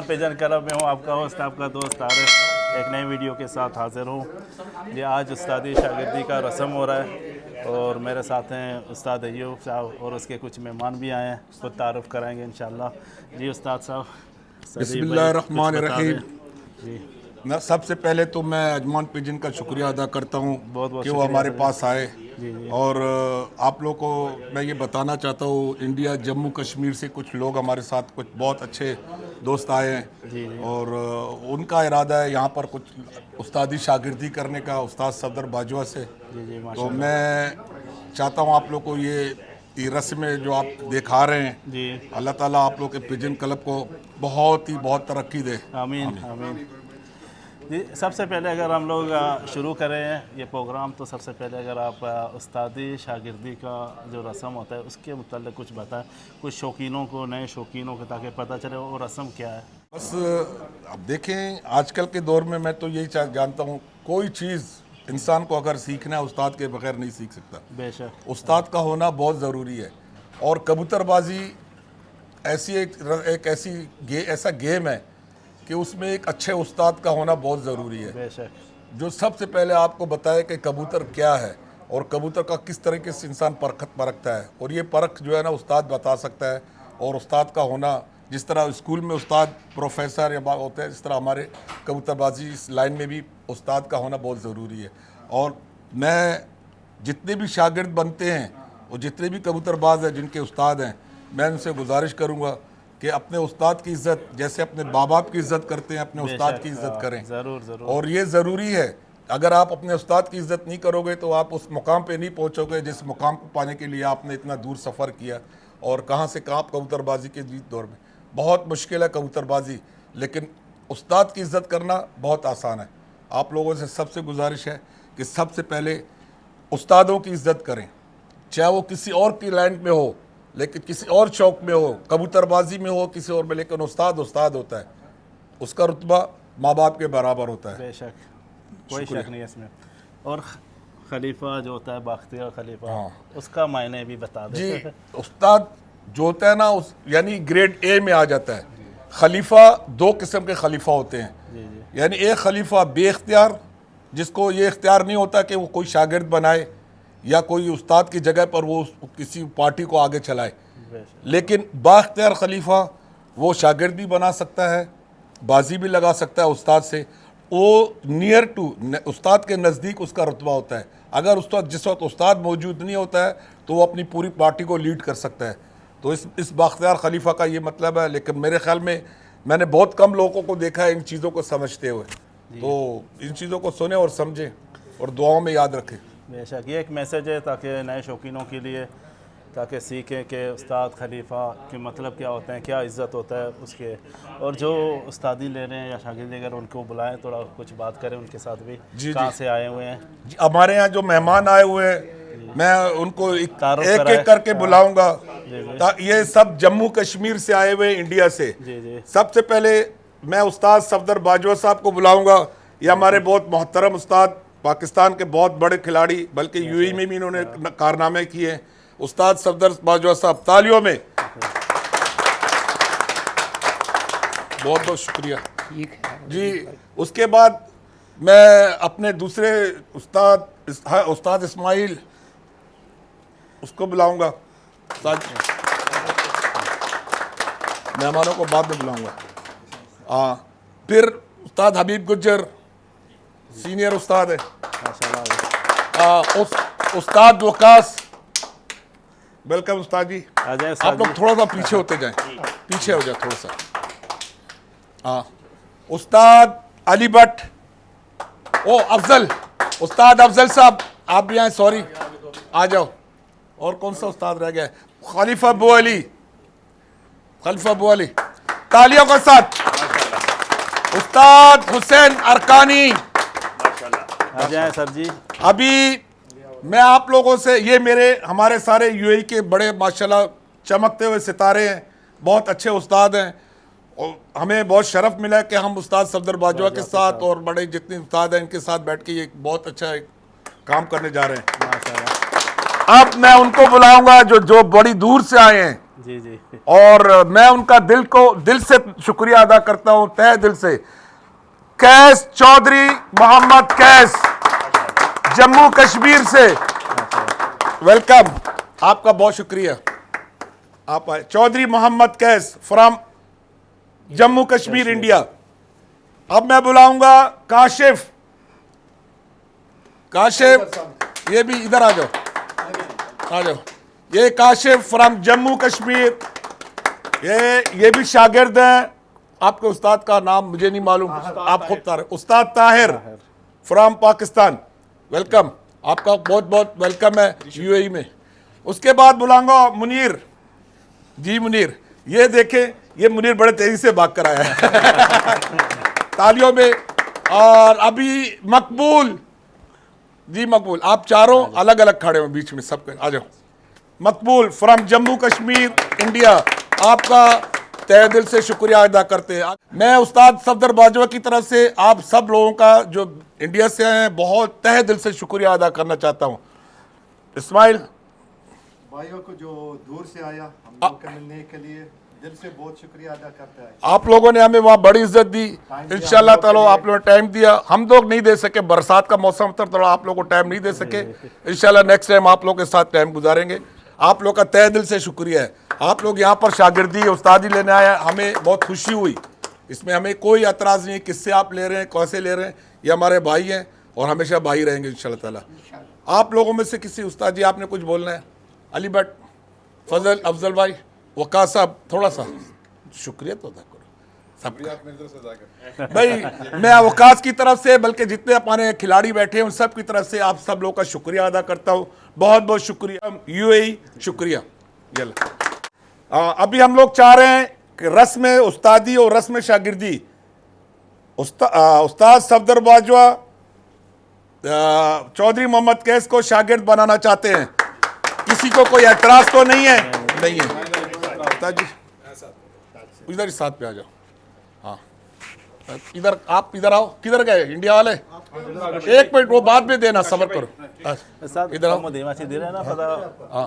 Ajman pigeon club में हूँ, आपका होस्ट, आपका दोस्त आरिफ एक नई वीडियो के साथ हाज़िर हूँ। ये आज उस्तादी शागिर्दी का रस्म हो रहा है और मेरे साथ हैं उस्ताद अय्यूब साहब और उसके कुछ मेहमान भी आए हैं, खुद तारुफ़ कराएंगे इंशाल्लाह। जी उस्ताद साहब, बिस्मिल्लाहिर्रहमानिर्रहीम। जी सबसे पहले तो मैं अजमान पिजन का शुक्रिया अदा करता हूँ बहुत बहुत कि वो हमारे पास आए। जी जी और आप लोग को मैं ये बताना चाहता हूँ, इंडिया जम्मू कश्मीर से कुछ लोग हमारे साथ, कुछ बहुत अच्छे दोस्त आए हैं जी जी और उनका इरादा है यहाँ पर कुछ उस्तादी शागिर्दी करने का उस्ताद सफदर बाजवा से। जी जी तो माशाल्लाह। मैं चाहता हूँ आप लोग को ये रस्में जो आप दिखा रहे हैं, जी अल्लाह ताला आप लोग के पिजन क्लब को बहुत तरक्की दे। आमीन आमीन। जी सबसे पहले अगर हम लोग शुरू करें ये प्रोग्राम, तो सबसे पहले अगर आप उस्तादी शागिर्दी का जो रस्म होता है उसके मुताल्लिक़ कुछ बताएं, कुछ शौकीनों को, नए शौकीनों को, ताकि पता चले वो रस्म क्या है। बस अब देखें, आजकल के दौर में मैं तो यही जानता हूँ, कोई चीज़ इंसान को अगर सीखना है उस्ताद के बगैर नहीं सीख सकता। बेशक उस्ताद का होना बहुत ज़रूरी है। और कबूतरबाजी ऐसा गेम है कि उसमें एक अच्छे उस्ताद का होना बहुत ज़रूरी है, बेशक। जो सबसे पहले आपको बताए कि कबूतर क्या है और कबूतर का किस तरीके से इंसान परखता है। और ये परख जो है ना उस्ताद बता सकता है। और उस्ताद का होना, जिस तरह स्कूल में उस्ताद प्रोफेसर या होते हैं, इस तरह हमारे कबूतरबाजी इस लाइन में भी उस्ताद का होना बहुत ज़रूरी है। और मैं जितने भी शागिर्द बनते हैं और जितने भी कबूतरबाज हैं जिनके उस्ताद हैं, मैं उनसे गुजारिश करूँगा कि अपने उस्ताद की इज़्ज़त जैसे अपने माँ बाप की इज़्ज़त करते हैं, अपने उस्ताद की इज़्ज़त करें। ज़रूर ज़रूर। और ये ज़रूरी है, अगर आप अपने उस्ताद की इज़्ज़त नहीं करोगे तो आप उस मुकाम पे नहीं पहुंचोगे जिस मुकाम को पाने के लिए आपने इतना दूर सफ़र किया। और कहाँ से कहाँ कबूतरबाजी के दौर में बहुत मुश्किल है कबूतरबाजी, लेकिन उस्ताद की इज़्ज़त करना बहुत आसान है। आप लोगों से सबसे गुजारिश है कि सबसे पहले उस्तादों की इज़्ज़त करें, चाहे वो किसी और की लाइन में हो, लेकिन किसी और शौक में हो, कबूतरबाजी में हो, किसी और में, लेकिन उस्ताद होता है, उसका रुतबा माँ बाप के बराबर होता है। बेशक, कोई शक नहीं है इसमें। और खलीफा जो होता है, बाख्तियार खलीफा, हाँ। उसका मायने भी बता दें। जी, उस्ताद जो होता है ना, यानी ग्रेड ए में आ जाता है। खलीफा दो किस्म के खलीफा होते हैं। जी जी यानी एक खलीफा बेख्तियार, जिसको ये इख्तियार नहीं होता कि वो कोई शागिर्द बनाए या कोई उस्ताद की जगह पर वो किसी पार्टी को आगे चलाए। बेशक। लेकिन बाख्तियार खलीफा वो शागिर्द भी बना सकता है, बाजी भी लगा सकता है उस्ताद से। वो नियर टू उस्ताद के नज़दीक उसका रुतबा होता है। अगर उस्ताद जिस वक्त उस्ताद मौजूद नहीं होता है तो वो अपनी पूरी पार्टी को लीड कर सकता है। तो इस बाख्तियार खलीफा का ये मतलब है। लेकिन मेरे ख्याल में मैंने बहुत कम लोगों को देखा है इन चीज़ों को समझते हुए। तो इन चीज़ों को सुने और समझें और दुआओं में याद रखें। बेशक, ये एक मैसेज है ताकि नए शौकीनों के लिए, ताकि सीखें कि उस्ताद खलीफा के मतलब क्या होते हैं, क्या इज़्ज़त होता है उसके। और जो उस्तादी ले रहे हैं या शागिर्द, अगर उनको बुलाएं, थोड़ा कुछ बात करें उनके साथ भी, जी कहाँ से आए हुए हैं। हमारे यहाँ जो मेहमान आए हुए हैं, मैं उनको एक तारुफ एक कराएं। करके बुलाऊंगा। जी। ये सब जम्मू कश्मीर से आए हुए इंडिया से। जी जी सबसे पहले मैं उस्ताद सफदर बाजवा साहब को बुलाऊंगा। ये हमारे बहुत मोहतरम उस्ताद, पाकिस्तान के बहुत बड़े खिलाड़ी, बल्कि यूएई में भी इन्होंने कारनामे किए हैं। उस्ताद सफदर बाजवा साहब, तालियों में। बहुत बहुत शुक्रिया जी। उसके बाद मैं अपने दूसरे उस्ताद इस्माइल, उसको बुलाऊंगा। मेहमानों को बाद में बुलाऊंगा। फिर उस्ताद हबीब गुज्जर, सीनियर उस्ताद है। माशाल्लाह। उस्ताद वकास, वेलकम उस्ताद जी। आ जाए आप लोग थोड़ा सा पीछे होते जाएं, पीछे हो जाए थोड़ा सा। उस्ताद अली भट्ट, ओ अफजल, उस्ताद अफजल साहब आप भी आए, सॉरी, आ जाओ। और कौन सा उस्ताद रह गया है? खलीफा अबू अली, तालियों के साथ उस्ताद हुसैन अरकानी। आ जाए सर जी। अभी मैं आप लोगों से, ये हमारे सारे यूएई के बड़े माशाल्लाह चमकते हुए सितारे हैं, बहुत अच्छे उस्ताद हैं। और हमें बहुत शरफ मिला है कि हम उस्ताद सफदर बाजवा के साथ और बड़े जितने उस्ताद हैं इनके साथ बैठ के ये बहुत अच्छा एक काम करने जा रहे हैं। माशाल्लाह। अब मैं उनको बुलाऊंगा जो बड़ी दूर से आए हैं। जी जी। और मैं उनका दिल से शुक्रिया अदा करता हूं, तहे दिल से। कैस चौधरी मोहम्मद कैस, जम्मू कश्मीर से, वेलकम, आपका बहुत शुक्रिया, आप आए। चौधरी मोहम्मद कैस फ्रॉम जम्मू कश्मीर इंडिया। अब मैं बुलाऊंगा काशिफ, ये भी इधर आ जाओ। ये काशिफ फ्रॉम जम्मू कश्मीर, ये भी शागिर्द हैं। आपके उस्ताद का नाम मुझे नहीं मालूम, आप खुद उस्ताद ताहिर फ्रॉम पाकिस्तान, वेलकम, आपका बहुत बहुत वेलकम है यूएई में। उसके बाद बुलाऊंगा मुनीर जी। मुनीर, ये देखें, ये मुनीर बड़े तेजी से भाग कर आया है तालियों में। और अभी मकबूल जी, मकबूल, आप चारों अलग अलग खड़े हो बीच में, सबके आ जाओ। मकबूल फ्रॉम जम्मू कश्मीर इंडिया, आपका तहे दिल से शुक्रिया अदा करते हैं। मैं उस्ताद सफदर बाजवा की तरफ से आप सब लोगों का जो इंडिया से हैं बहुत तहे दिल से शुक्रिया अदा करना चाहता हूँ। इस्माइल भाइयों को जो दूर से आया हम लोग के मिलने के लिए दिल से बहुत शुक्रिया अदा करता है। आप लोगों ने हमें वहाँ बड़ी इज्जत दी, इंशाल्लाह ताला आप लोगों ने टाइम दिया, हम लोग नहीं दे सके, बरसात का मौसम था, थोड़ा आप लोगों को टाइम नहीं दे सके। इंशाल्लाह नेक्स्ट टाइम आप लोगों के साथ टाइम गुजारेंगे। आप लोग का तहे दिल से शुक्रिया है। आप लोग यहाँ पर शागिर्दी उस्तादी लेने आए, हमें बहुत खुशी हुई, इसमें हमें कोई एतराज़ नहीं है किससे आप ले रहे हैं, कैसे ले रहे हैं, ये हमारे भाई हैं और हमेशा भाई रहेंगे इंशाल्लाह ताला। आप लोगों में से किसी उस्ताद जी आपने कुछ बोलना है? अली भट्ट, फजल, अफजल भाई, वकास साहब, थोड़ा सा शुक्रिया तो अदा करो सबका। भाई मैं वकास की तरफ से, बल्कि जितने हमारे खिलाड़ी बैठे हैं उन सब की तरफ से आप सब लोगों का शुक्रिया अदा करता हूँ, बहुत बहुत शुक्रिया। यूएई शुक्रिया। अभी हम लोग चाह रहे हैं कि रस्म उस्तादी और रस्म शागिर्दी, उस्ताद सफदर बाजवा चौधरी मोहम्मद कैस को शागिर्द बनाना चाहते हैं। किसी को कोई एतराज तो नहीं है? नहीं है। उस्ताद जी इधर ही साथ पे आ जाओ। हाँ, इधर आप इधर आओ। किधर गए इंडिया वाले? एक मिनट, वो बाद में देना, सबर करो। इधर आओ,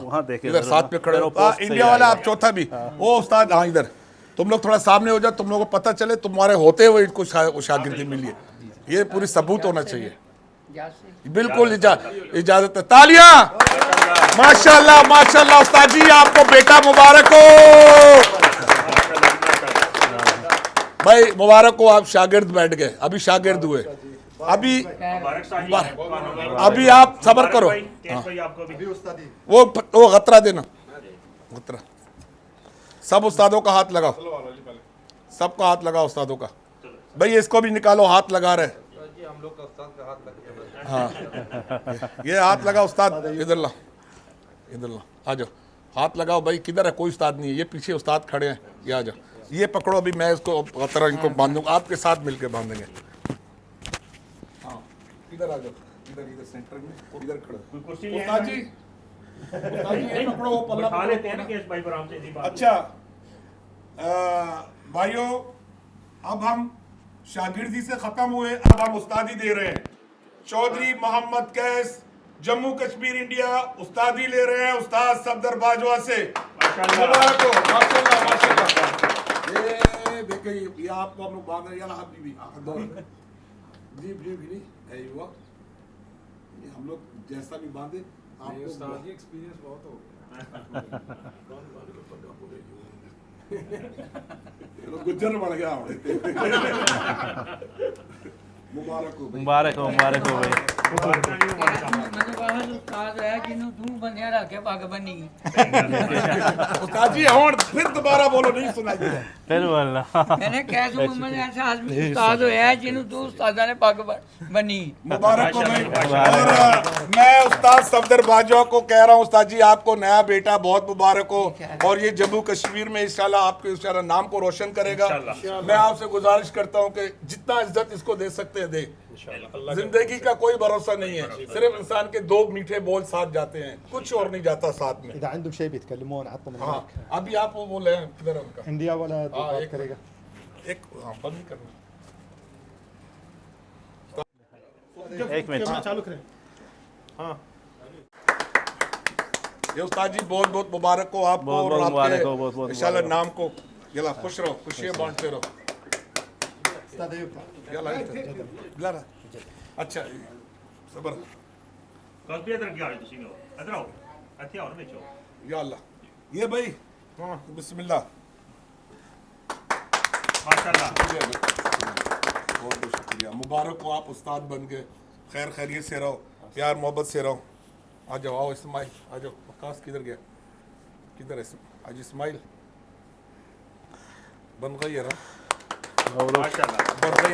वहाँ देखे, इधर साथ पे खड़े हो। इंडिया वाला आप चौथा भी, वो उस्ताद, हाँ इधर तुम लोग थोड़ा सामने हो जाओ, तुम लोगों को पता चले तुम्हारे होते हुए इनको शागिर्दी मिली है, ये पूरी सबूत होना चाहिए। बिल्कुल इजाजत है। तालियां, माशाल्लाह माशाल्लाह। उस्ताद जी आपको बेटा मुबारक हो भाई, मुबारक हो, आप शागिर्द बैठ गए, अभी शागिर्द हुए। अभी आप सबर करो। वो गतरा देना, गतरा। सब उस्तादों का हाथ लगाओ, सबका हाथ लगाओ उस्तादों का। भाई इसको भी निकालो, हाथ लगा रहे। हाँ, ये हाथ लगा उस्ताद, इधर ला, इधर ला, आ जाओ, हाथ लगाओ भाई। किधर है? कोई उस्ताद नहीं है, ये पीछे उस्ताद खड़े हैं, ये आ जाओ। ये पकड़ो, अभी मैं इसको गतरा इनको बांधूंगा, आपके साथ मिलके बांधेंगे। हाँ, इधर आ जाओ, इधर सेंटर में, इधर खड़े। उस्ताद जी ये पकड़ो, वो पल्ला पकड़ो। अच्छा भाइयों, अब हम शागिर्दी से खत्म हुए, अब हम उस्तादी दे रहे हैं। चौधरी मोहम्मद कैस जम्मू कश्मीर इंडिया उस्तादी ले रहे हैं उस्ताद सफदर बाजवा से। मुबारक हो, माशाल्लाह माशाल्लाह। ये देखिए, ये आपको हम लोग बांध रहे हैं, हाथ भी जी भी नहीं है हुआ, ये हम लोग जैसा भी बांधे आपको उस्ताद जी एक्सपीरियंस बहुत हो गया। गुज्जर बढ़ गया। मुबारक हो, मुबारक हो, मुबारक हो भाई। उस्ताद जी और फिर दोबारा बोलो, नहीं सुनाई दिया। फिर बोलना। मैंने कैसे उम्र ऐसा आदमी उस्ताद होया है जिन्हों तू उस्तादा ने पग बनी। मुबारक हो भाई। और मैं उस्ताद सफदर बाजवा को कह रहा हूँ, उस्ताद जी आपको नया बेटा बहुत मुबारक हो, और ये जम्मू कश्मीर में इंशाल्लाह आपके इंशाल्लाह नाम को रोशन करेगा। मैं आपसे गुजारिश करता हूँ कि जितना इज्जत इसको दे सकते हैं दे। जिंदगी का कोई भरोसा नहीं है, सिर्फ इंसान के दो मीठे बोल साथ जाते हैं, कुछ और नहीं जाता साथ में। हाँ, अभी आप वो बोले हैं, किधर है उनका? इंडिया वाला बात करेगा। एक बंद ही करना, एक मिनट चालू करें। हाँ, ये उस्ताद जी बहुत बहुत मुबारक हो आपको बहुत और बहुत मुबारक आपके हो, बहुत बहुत इंशाल्लाह मुबारक नाम को यला खुश रहो, खुशियां बांटते रहो। उस्ताद अयूब का यला दिला रहा। अच्छा सबर Kan Peter gör det singo. Jag drar. Jag tar det med så. या अल्लाह। ये भाई हाँ बिस्मिल्लाह। Maşallah. बहुत बहुत शुक्रिया, मुबारक हो आप उस्ताद बन गए, खैर खैरियत से रहो, प्यार मोहब्बत से रहो। आ जाओ, आओ इस्माइल आ जाओ। वकास किधर गया, किधर है आज इस्माइल? बन गई है Maşallah. बन गई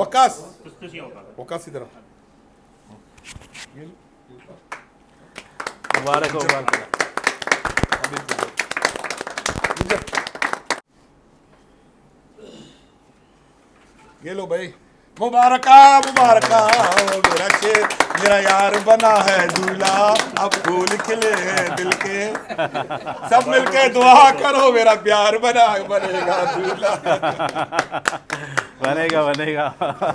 वकास Tutuş yok. वकास इधर आओ। मुबारक हो, मुबारक हो। ये लो भाई, मुबारका मुबारका मेरा शेर, मेरा यार बना है दूल्हा, अब फूल खिले हैं दिल के, सब मिलके दुआ करो मेरा प्यार बनेगा दूल्हा। बनेगा बनेगा।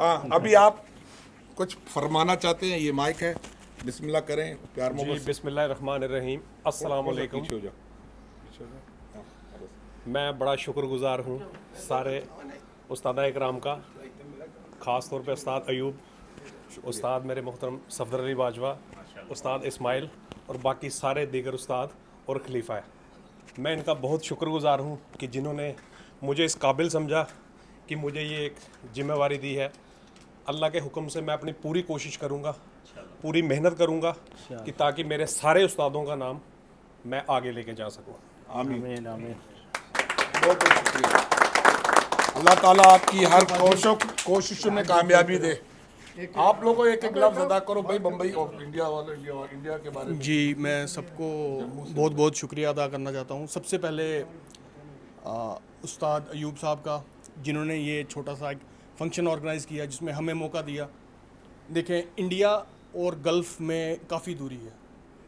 हाँ अभी आप कुछ फरमाना चाहते हैं, ये माइक है, बिस्मिल्लाह करें प्यार जी मोहब्बत से। बिस्मिल्लाहिर्रहमानिर्रहीम अस्सलाम वालेकुम। पीछे हो जाओ। मैं बड़ा शुक्रगुजार हूँ सारे उस्ताद इकराम का, ख़ास तौर पे उस्ताद अयूब, उस्ताद मेरे मोहतरम सफदर अली बाजवा, उस्ताद इस्माइल और बाकी सारे दीगर उस्ताद और खलीफा है। मैं इनका बहुत शुक्रगुजार हूँ कि जिन्होंने मुझे इस काबिल समझा कि मुझे ये एक जिम्मेवारी दी है। अल्लाह के हुक्म से मैं अपनी पूरी कोशिश करूँगा, पूरी मेहनत करूँगा कि ताकि मेरे सारे उस्तादों का नाम मैं आगे लेके जा सकूँ। आमीन आमीन। बहुत बहुत शुक्रिया। अल्लाह ताला आपकी हर कोशिशों में कामयाबी दे। आप लोगों को एक एक लफ्ज़ अदा करो भाई, बम्बई और इंडिया वाले इंडिया के बारे में। जी मैं सबको बहुत बहुत शुक्रिया अदा करना चाहता हूँ। सबसे पहले उस्ताद अयूब साहब का, जिन्होंने ये छोटा सा एक फंक्शन ऑर्गेनाइज़ किया जिसमें हमें मौका दिया। देखें इंडिया और गल्फ़ में काफ़ी दूरी है,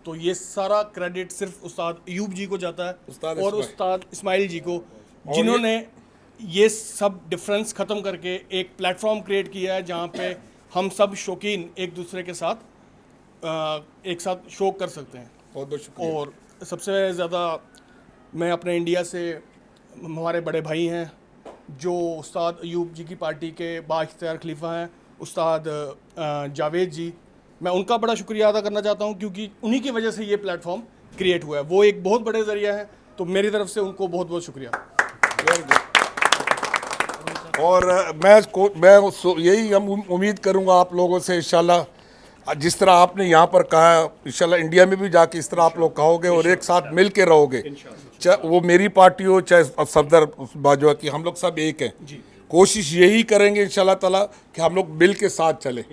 तो ये सारा क्रेडिट सिर्फ उस्ताद अयूब जी को जाता है उस्ताद और इस्माइल। उस्ताद इस्माइल जी को, जिन्होंने ये सब डिफरेंस ख़त्म करके एक प्लेटफॉर्म क्रिएट किया है जहाँ पे हम सब शौकीन एक दूसरे के साथ एक साथ शौक कर सकते हैं। बहुत बहुत शुक्रिया। और सबसे ज़्यादा मैं अपने इंडिया से, हमारे बड़े भाई हैं जो उस्ताद अयूब जी की पार्टी के बाइख्तियार खलीफा हैं, उस्ताद जावेद जी, मैं उनका बड़ा शुक्रिया अदा करना चाहता हूं क्योंकि उन्हीं की वजह से ये प्लेटफॉर्म क्रिएट हुआ है। वो एक बहुत बड़े ज़रिया है, तो मेरी तरफ से उनको बहुत बहुत शुक्रिया। Very good. और मैं यही हम उम्मीद करूंगा आप लोगों से इंशाल्लाह, जिस तरह आपने यहाँ पर कहा, इंशाल्लाह इंडिया में भी जाके इस तरह आप लोग कहोगे और एक साथ मिल के रहोगे, चाहे वो मेरी पार्टी हो चाहे सफदर बाजवा की, हम लोग सब एक हैं। कोशिश यही करेंगे इंशाल्लाह ताला कि हम लोग मिल के साथ चलें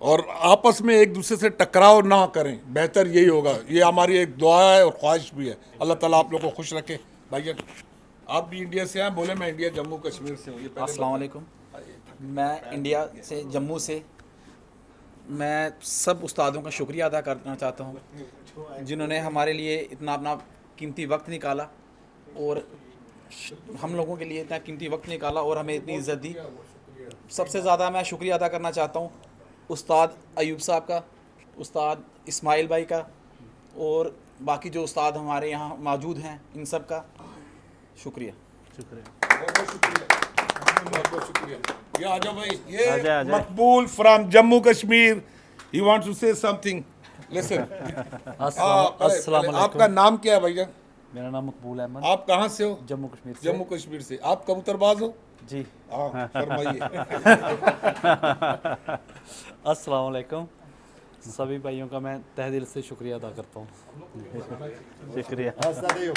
और आपस में एक दूसरे से टकराव ना करें, बेहतर यही होगा। ये हमारी एक दुआ है और ख्वाहिश भी है। अल्लाह ताला आप लोग को खुश रखे। भाई आप भी इंडिया से हैं? बोले मैं इंडिया जम्मू कश्मीर से हूँ। ये पहले अस्सलाम वालेकुम। मैं इंडिया से, जम्मू से। मैं सब उस्तादों का शुक्रिया अदा करना चाहता हूँ जिन्होंने हमारे लिए इतना अपना कीमती वक्त निकाला और हम लोगों के लिए इतना कीमती वक्त निकाला और हमें इतनी इज़्ज़त दी। सबसे ज़्यादा मैं शुक्रिया अदा करना चाहता हूँ उस्ताद अयूब साहब का, उस्ताद इस्माइल भाई का और बाकी जो उस्ताद हमारे यहाँ मौजूद हैं, इन सब का शुक्रिया। बहुत बहुत शुक्रिया, बहुत बहुत शुक्रिया। ये आ जाओ भाई, ये आजा। Maqbool from Jammu Kashmir, he wants to say something. Listen, आपका नाम क्या है भैया? मेरा नाम मकबूल अहमद, आप कहाँ से हो? जम्मू कश्मीर से। जम्मू कश्मीर से। आप कबूतरबाज हो? जी। हाँ फरमाइए। अस्सलाम वालेकुम। सभी भाइयों का मैं तहे दिल से शुक्रिया अदा करता हूँ। शुक्रिया। उस्ताद अयूब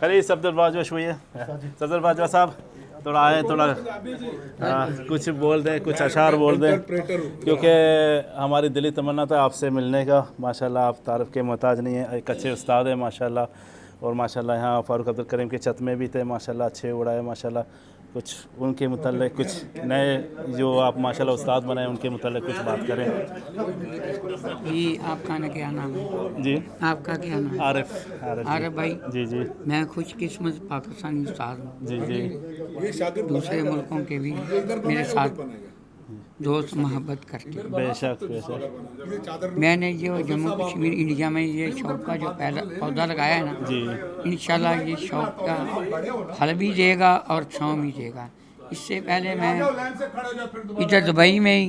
खली सफदर बाजवा शुए, सफदर बाजवा साहब थोड़ा आए, थोड़ा कुछ बोल दें, कुछ अशार बोल दें, क्योंकि हमारी दिली तमन्ना था आपसे मिलने का। माशाल्लाह आप तारीफ़ के मोहताज नहीं हैं, एक अच्छे उस्ताद हैं माशाल्लाह। और माशाल्लाह यहाँ फ़ारूक अब्दुल करीम के छत में भी थे माशाल्लाह, अच्छे उड़ाए माशाल्लाह। कुछ उनके मुताल्लिक कुछ नए जो आप माशाल्लाह उस्ताद बनाए उनके मुताल्लिक कुछ बात करें। जी आपका ना क्या नाम है? जी आपका क्या नाम है? आरिफ आरिफ भाई, जी जी मैं खुशकिस्मत पाकिस्तानी उस्ताद हूँ। जी जी दूसरे मुल्कों के भी मेरे साथ दोस्त मोहब्बत करते हैं। बेशक बेशक मैंने जो जम्मू कश्मीर इंडिया में ये शौक का जो पौधा लगाया है ना, जी इंशाल्लाह ये शौक का फल भी देगा और छाँव भी देगा। इससे पहले मैं इधर दुबई में ही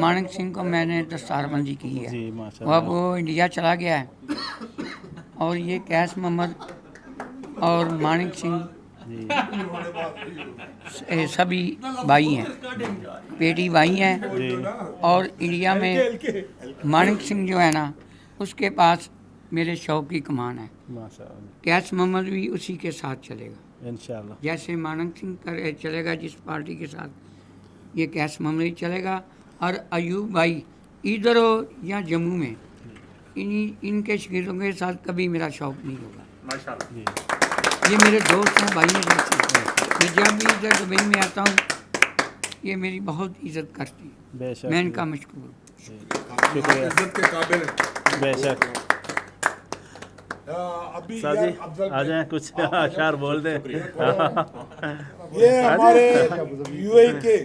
मानक सिंह को मैंने दस्तारबंदी की है। जी माशाल्लाह। अब वो इंडिया चला गया है और ये कैस मोहम्मद और मानक सिंह सभी भाई हैं, पेटी भाई हैं। और इंडिया में मानिक सिंह जो है ना, उसके पास मेरे शौक की कमान है। माशाल्लाह कैस मोहम्मद भी उसी के साथ चलेगा। इंशाल्लाह जैसे मानिक सिंह कर चलेगा जिस पार्टी के साथ, ये कैस मोहम्मद ही चलेगा। और अयूब भाई इधर हो या जम्मू में, इनके शकीरों के साथ कभी मेरा शौक नहीं होगा। माशाल्लाह। ये मेरे दोस्त हैं, भाई हैं, दोस्त हैं। मैं जब भी इधर दुबई में आता हूँ, ये मेरी बहुत इज्जत करती है। बेशक मैं इनका मशकूर हूँ। शुक्रिया इज्जत के काबिल है। बेशक। अभी साहब जी आ जाएं, कुछ अशार बोल दें। ये हमारे यूएई के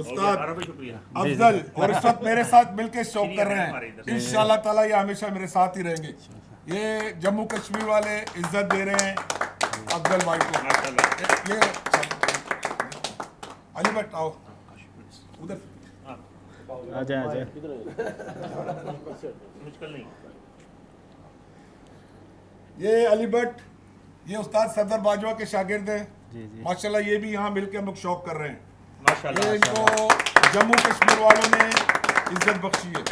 उस्ताद बहुत शुक्रिया। अफजल और इस वक्त मेरे साथ मिलकर शौक कर रहे हैं। इंशाल्लाह ताला ये हमेशा मेरे साथ ही रहेंगे। ये जम्मू कश्मीर वाले इज्जत दे रहे हैं अफजल भाई को। ये अली भट्ट आओ उधर आ जाएं आ जाएं। मुश्किल नहीं। ये अली भट्ट, ये उस्ताद सफदर बाजवा के शागिर्द हैं। जी जी माशाल्लाह ये भी यहाँ मिलकर हम लोग शौक कर रहे हैं। माशाल्लाह। ये इनको जम्मू कश्मीर वालों ने इज्जत बख्शी है।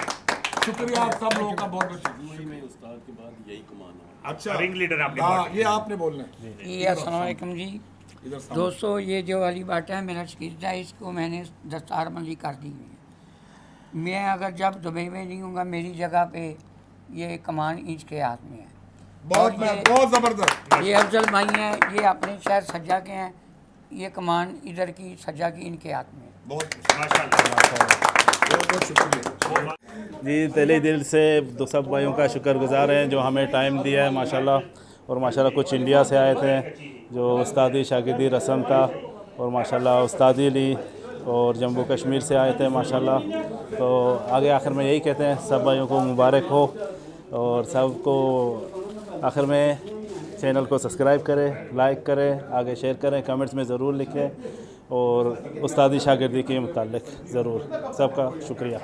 शुक्रिया आप सब लोगों का बहुत बहुत शुक्रिया। उस्ताद के बाद यही कमान है। अच्छा रिंग लीडर आपने हाँ, ये आपने बोलना है। जी अस्सलाम वालेकुम जी इधर सामने। दोस्तों, ये जो अली बाटा है मेरा शकीर है, इसको मैंने दस्तारबंदी कर दी हुई है। मैं अगर जब दुबई में नहीं हूँगा, मेरी जगह पे ये कमान इसके हाथ में है। बहुत और ये- बहुत जबरदस्त। ये अफजल भाई हैं, ये अपने शहर सज्जा के हैं। ये कमान इधर की सज्जा की इनके हाथ में है। बहुत माशाल्लाह। शुक्रिया। जी दिली दिल से सब भाइयों का शुक्रगुजार हैं जो हमें टाइम दिया है माशाल्लाह। और माशाल्लाह कुछ इंडिया से आए थे जो उस्तादी शागिर्दी रस्म था, और माशाल्लाह उस्तादी ली, और जम्मू कश्मीर से आए थे माशाल्लाह। तो आगे आखिर में यही कहते हैं सब भाइयों को मुबारक हो, और सबको आखिर में चैनल को सब्सक्राइब करें, लाइक करें, आगे शेयर करें, कमेंट्स में ज़रूर लिखें, और उस्तादी शागिर्दी के मुताल्लिक ज़रूर। सबका शुक्रिया।